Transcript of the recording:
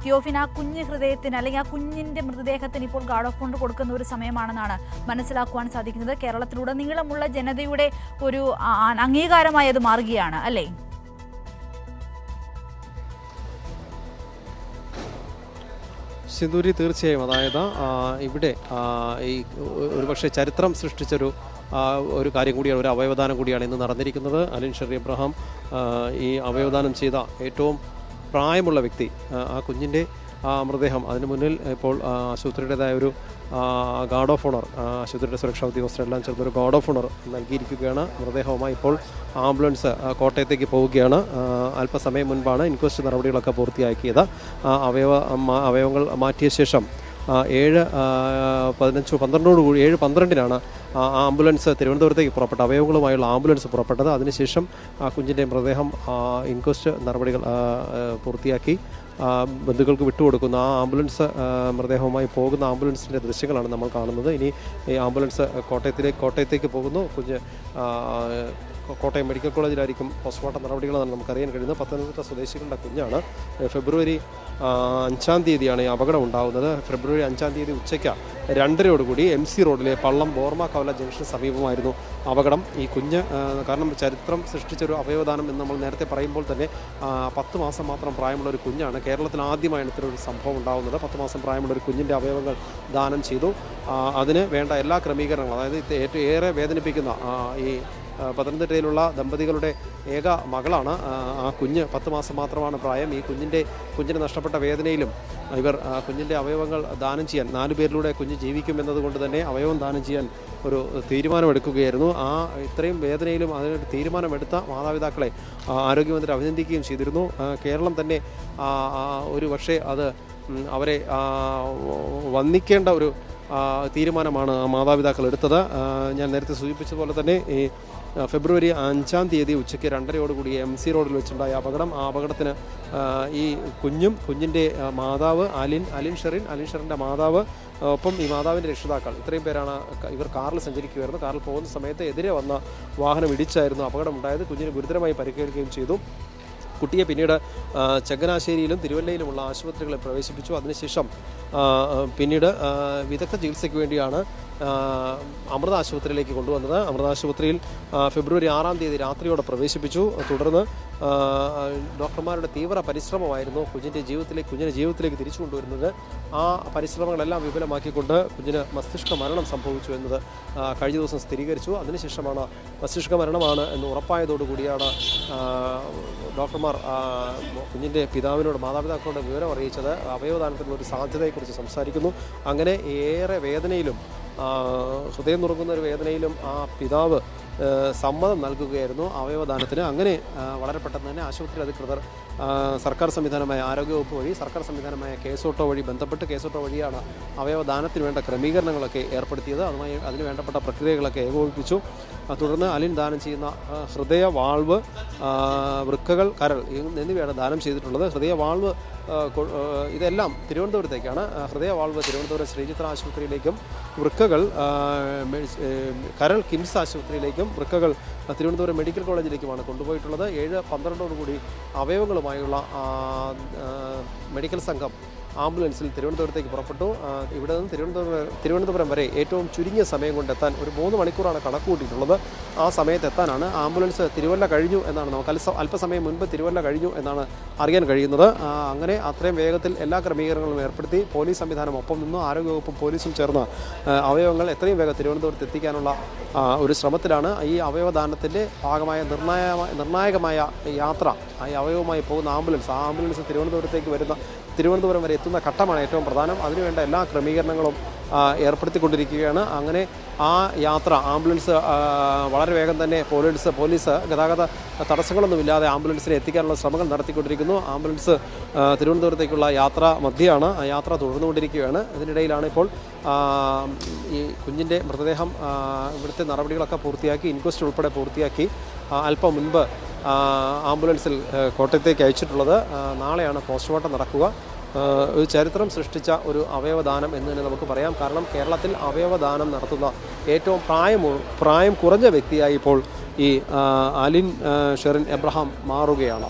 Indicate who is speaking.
Speaker 1: തിയോഫിൻ ആ കുഞ്ഞ് ഹൃദയത്തിന് അല്ലെങ്കിൽ ആ കുഞ്ഞിൻ്റെ മൃതദേഹത്തിന് ഇപ്പോൾ ഗാർഡ് ഓഫ് ഓണർ കൊടുക്കുന്ന ഒരു സമയമാണെന്നാണ് മനസ്സിലാക്കുവാൻ സാധിക്കുന്നത്. കേരളത്തിലുടനീളമുള്ള ജനതയുടെ ഒരു അംഗീകാരമായി അത് മാറുകയാണ് അല്ലേ?
Speaker 2: സിന്ദൂരി, തീർച്ചയായും. അതായത് ഇവിടെ ഈ ഒരുപക്ഷെ ചരിത്രം സൃഷ്ടിച്ചൊരു കാര്യം കൂടിയാണ്, ഒരു അവയവദാനം കൂടിയാണ് ഇന്ന് നടന്നിരിക്കുന്നത്. അലിൻ ഷെറി എബ്രഹാം ഈ അവയവദാനം ചെയ്ത ഏറ്റവും പ്രായമുള്ള വ്യക്തി. ആ കുഞ്ഞിൻ്റെ മൃതദേഹം അതിന് മുന്നിൽ ഇപ്പോൾ ആശുപത്രിയുടേതായ ഒരു ഗാർഡ് ഓഫ് ഓണർ, ആശുപത്രിയുടെ സുരക്ഷാ ഉദ്യോഗസ്ഥരെല്ലാം ചേർന്നൊരു ഗാർഡ് ഓഫ് ഓണർ നൽകിയിരിക്കുകയാണ്. മൃതദേഹവുമായി ഇപ്പോൾ ആംബുലൻസ് കോട്ടയത്തേക്ക് പോവുകയാണ്. അല്പസമയം മുൻപാണ് ഇൻക്വസ്റ്റ് നടപടികളൊക്കെ പൂർത്തിയാക്കിയത്. അവയവങ്ങൾ മാറ്റിയ ശേഷം 7:12 ആംബുലൻസ് തിരുവനന്തപുരത്തേക്ക് പുറപ്പെട്ട അവയവങ്ങളുമായുള്ള ആംബുലൻസ് പുറപ്പെട്ടത്. അതിനുശേഷം കുഞ്ഞിൻ്റെ മൃതദേഹം ഇൻക്വസ്റ്റ് നടപടികൾ പൂർത്തിയാക്കി ബന്ധുക്കൾക്ക് വിട്ടുകൊടുക്കുന്ന ആ ആംബുലൻസ് മൃതദേഹവുമായി പോകുന്ന ആംബുലൻസിൻ്റെ ദൃശ്യങ്ങളാണ് നമ്മൾ കാണുന്നത്. ഇനി ഈ ആംബുലൻസ് കോട്ടയത്തേക്ക് പോകുന്നു. കുഞ്ഞ് കോട്ടയം മെഡിക്കൽ കോളേജിലായിരിക്കും പോസ്റ്റ്മോർട്ടം നടപടികളെന്നാണ് നമുക്കറിയാൻ കഴിയുന്നത്. പത്തനംതിട്ട സ്വദേശികളുടെ കുഞ്ഞാണ്. ഫെബ്രുവരി 5 ഈ അപകടം ഉണ്ടാകുന്നത്. ഫെബ്രുവരി 5 ഉച്ചയ്ക്ക് 2:30 MC റോഡിലെ പള്ളം ബോർമ കവല ജംഗ്ഷന് സമീപമായിരുന്നു അപകടം. ഈ കുഞ്ഞ് കാരണം ചരിത്രം സൃഷ്ടിച്ചൊരു അവയവദാനം എന്ന് നമ്മൾ നേരത്തെ പറയുമ്പോൾ തന്നെ 10 മാസം മാത്രം പ്രായമുള്ള ഒരു കുഞ്ഞാണ്. കേരളത്തിൽ ആദ്യമായാണ് ഇത്തരമൊരു സംഭവം ഉണ്ടാകുന്നത്. 10 മാസം പ്രായമുള്ള ഒരു കുഞ്ഞിൻ്റെ അവയവങ്ങൾ ദാനം ചെയ്തു. അതിന് വേണ്ട എല്ലാ ക്രമീകരണങ്ങളും, അതായത് ഏറെ വേദനിപ്പിക്കുന്ന ഈ പത്തനംതിട്ടയിലുള്ള ദമ്പതികളുടെ ഏക മകളാണ് ആ കുഞ്ഞ്. 10 മാസം മാത്രമാണ് പ്രായം. ഈ കുഞ്ഞിന് നഷ്ടപ്പെട്ട വേദനയിലും ഇവർ കുഞ്ഞിൻ്റെ അവയവങ്ങൾ ദാനം ചെയ്യാൻ, 4 പേരിലൂടെ കുഞ്ഞ് ജീവിക്കുമെന്നതുകൊണ്ട് തന്നെ അവയവം ദാനം ചെയ്യാൻ ഒരു തീരുമാനമെടുക്കുകയായിരുന്നു. ഇത്രയും വേദനയിലും അതിനൊരു തീരുമാനമെടുത്ത മാതാപിതാക്കളെ ആരോഗ്യമന്ത്രി അഭിനന്ദിക്കുകയും ചെയ്തിരുന്നു. കേരളം തന്നെ ഒരു പക്ഷേ അത് അവരെ വന്ദിക്കേണ്ട ഒരു തീരുമാനമാണ് മാതാപിതാക്കൾ എടുത്തത്. ഞാൻ നേരത്തെ സൂചിപ്പിച്ചതുപോലെ തന്നെ ഈ ഫെബ്രുവരി 5 ഉച്ചയ്ക്ക് 2:30 MC റോഡിൽ വെച്ചുണ്ടായ അപകടം. ആ അപകടത്തിന് ഈ കുഞ്ഞിൻ്റെ മാതാവ് അലിൻ ഷെറിൻ്റെ മാതാവ്, ഒപ്പം ഈ മാതാവിൻ്റെ രക്ഷിതാക്കൾ, ഇത്രയും പേരാണ്. ഇവർ കാറിൽ സഞ്ചരിക്കുകയായിരുന്നു. കാറിൽ പോകുന്ന സമയത്ത് എതിരെ വന്ന വാഹനം ഇടിച്ചായിരുന്നു അപകടമുണ്ടായത്. കുഞ്ഞിന് ഗുരുതരമായി പരിക്കേൽക്കുകയും ചെയ്തു. കുട്ടിയെ പിന്നീട് ചങ്ങനാശ്ശേരിയിലും തിരുവല്ലയിലുമുള്ള ആശുപത്രികളിൽ പ്രവേശിപ്പിച്ചു. അതിനുശേഷം പിന്നീട് വിദഗ്ധ ചികിത്സയ്ക്ക് വേണ്ടിയാണ് അമൃത ആശുപത്രിയിലേക്ക് കൊണ്ടുവന്നത്. അമൃത ആശുപത്രിയിൽ ഫെബ്രുവരി 6 രാത്രിയോടെ പ്രവേശിപ്പിച്ചു. തുടർന്ന് ഡോക്ടർമാരുടെ തീവ്ര പരിശ്രമമായിരുന്നു കുഞ്ഞിനെ ജീവിതത്തിലേക്ക് തിരിച്ചു കൊണ്ടുവരുന്നത്. ആ പരിശ്രമങ്ങളെല്ലാം വിപുലമാക്കിക്കൊണ്ട് കുഞ്ഞിന് മസ്തിഷ്ക മരണം സംഭവിച്ചു എന്നത് കഴിഞ്ഞ ദിവസം സ്ഥിരീകരിച്ചു. അതിനുശേഷമാണ് മസ്തിഷ്ക മരണമാണ് എന്ന് ഉറപ്പായതോടുകൂടിയാണ് ഡോക്ടർമാർ കുഞ്ഞിൻ്റെ മാതാപിതാക്കളോട് വിവരം അറിയിച്ചത്. അവയവദാനത്തിനുള്ള ഒരു സാധ്യതയെക്കുറിച്ച് സംസാരിക്കുന്നു. അങ്ങനെ ഏറെ വേദനയിലും ഹൃദയം നുറുങ്ങുന്ന ഒരു വേദനയിലും ആ പിതാവ് സമ്മതം നൽകുകയായിരുന്നു അവയവദാനത്തിന്. അങ്ങനെ വളരെ പെട്ടെന്ന് തന്നെ ആശുപത്രി അധികൃതർ സർക്കാർ സംവിധാനമായ ആരോഗ്യവകുപ്പ് വഴി, സർക്കാർ സംവിധാനമായ കേസോട്ടോ വഴി ബന്ധപ്പെട്ട് കേസോട്ടോ വഴിയാണ് അവയവദാനത്തിന് വേണ്ട ക്രമീകരണങ്ങളൊക്കെ ഏർപ്പെടുത്തിയത്. അതിന് വേണ്ടപ്പെട്ട പ്രക്രിയകളൊക്കെ ഏകോപിപ്പിച്ചു. തുടർന്ന് അലിൻ ദാനം ചെയ്യുന്ന ഹൃദയ, വാൾവ്, വൃക്കകൾ, കരൾ എന്നിവയാണ് ദാനം ചെയ്തിട്ടുള്ളത്. ഹൃദയ, വാൾവ് ഇതെല്ലാം തിരുവനന്തപുരത്തേക്കാണ്. ഹൃദയ, വാൾവ് തിരുവനന്തപുരം ശ്രീചിത്ര ആശുപത്രിയിലേക്കും, വൃക്കകൾ കരൾ കിംസ് ആശുപത്രിയിലേക്കും, വൃക്കകൾ തിരുവനന്തപുരം മെഡിക്കൽ കോളേജിലേക്കുമാണ് കൊണ്ടുപോയിട്ടുള്ളത്. 7:12 അവയവങ്ങളുമായുള്ള മെഡിക്കൽ സംഘം ആംബുലൻസിൽ തിരുവനന്തപുരത്തേക്ക് പുറപ്പെട്ടു. ഇവിടെ നിന്ന് തിരുവനന്തപുരം വരെ ഏറ്റവും ചുരുങ്ങിയ സമയം കൊണ്ട് എത്താൻ ഒരു 3 മണിക്കൂറാണ് കണക്ക് കൂട്ടിയിട്ടുള്ളത്. ആ സമയത്ത് എത്താനാണ് ആംബുലൻസ് തിരുവല്ല കഴിഞ്ഞു എന്നാണ് നമുക്ക് അല്പസമയം മുൻപ് തിരുവല്ല കഴിഞ്ഞു എന്നാണ് അറിയാൻ കഴിയുന്നത്. അങ്ങനെ അത്രയും വേഗത്തിൽ എല്ലാ ക്രമീകരണങ്ങളും ഏർപ്പെടുത്തി പോലീസ് സംവിധാനം ഒപ്പം നിന്നു. ആരോഗ്യവകുപ്പും പോലീസും ചേർന്ന് അവയവങ്ങൾ എത്രയും വേഗം തിരുവനന്തപുരത്ത് എത്തിക്കാനുള്ള ഒരു ശ്രമത്തിലാണ്. ഈ അവയവദാനത്തിൻ്റെ ഭാഗമായ നിർണായകമായ യാത്ര, ഈ അവയവമായി പോകുന്ന ആംബുലൻസ് തിരുവനന്തപുരം വരെ എത്തുന്ന ഘട്ടമാണ് ഏറ്റവും പ്രധാനം. അതിനുവേണ്ട എല്ലാ ക്രമീകരണങ്ങളും ഏർപ്പെടുത്തിക്കൊണ്ടിരിക്കുകയാണ്. അങ്ങനെ ആ യാത്ര ആംബുലൻസ് വളരെ വേഗം തന്നെ പോലീസ് ഗതാഗത തടസ്സങ്ങളൊന്നുമില്ലാതെ ആംബുലൻസിനെ എത്തിക്കാനുള്ള ശ്രമങ്ങൾ നടത്തിക്കൊണ്ടിരിക്കുന്നു. ആംബുലൻസ് തിരുവനന്തപുരത്തേക്കുള്ള യാത്ര മധ്യയാണ്. ആ യാത്ര തുടർന്നുകൊണ്ടിരിക്കുകയാണ്. ഇതിനിടയിലാണ് ഇപ്പോൾ ഈ കുഞ്ഞിൻ്റെ മൃതദേഹം ഇവിടുത്തെ നടപടികളൊക്കെ പൂർത്തിയാക്കി, ഇൻക്വസ്റ്റ് ഉൾപ്പെടെ പൂർത്തിയാക്കി അല്പം മുൻപ് ആംബുലൻസിൽ കോട്ടയത്തേക്ക് അയച്ചിട്ടുള്ളത്. നാളെയാണ് പോസ്റ്റ്മോർട്ടം നടക്കുക. ഒരു ചരിത്രം സൃഷ്ടിച്ച ഒരു അവയവദാനം എന്ന് തന്നെ നമുക്ക് പറയാം. കാരണം കേരളത്തിൽ അവയവദാനം നടത്തുന്ന ഏറ്റവും പ്രായം കുറഞ്ഞ വ്യക്തിയായി ഇപ്പോൾ ഈ അലിൻ ഷെറിൻ എബ്രഹാം മാറുകയാണ്.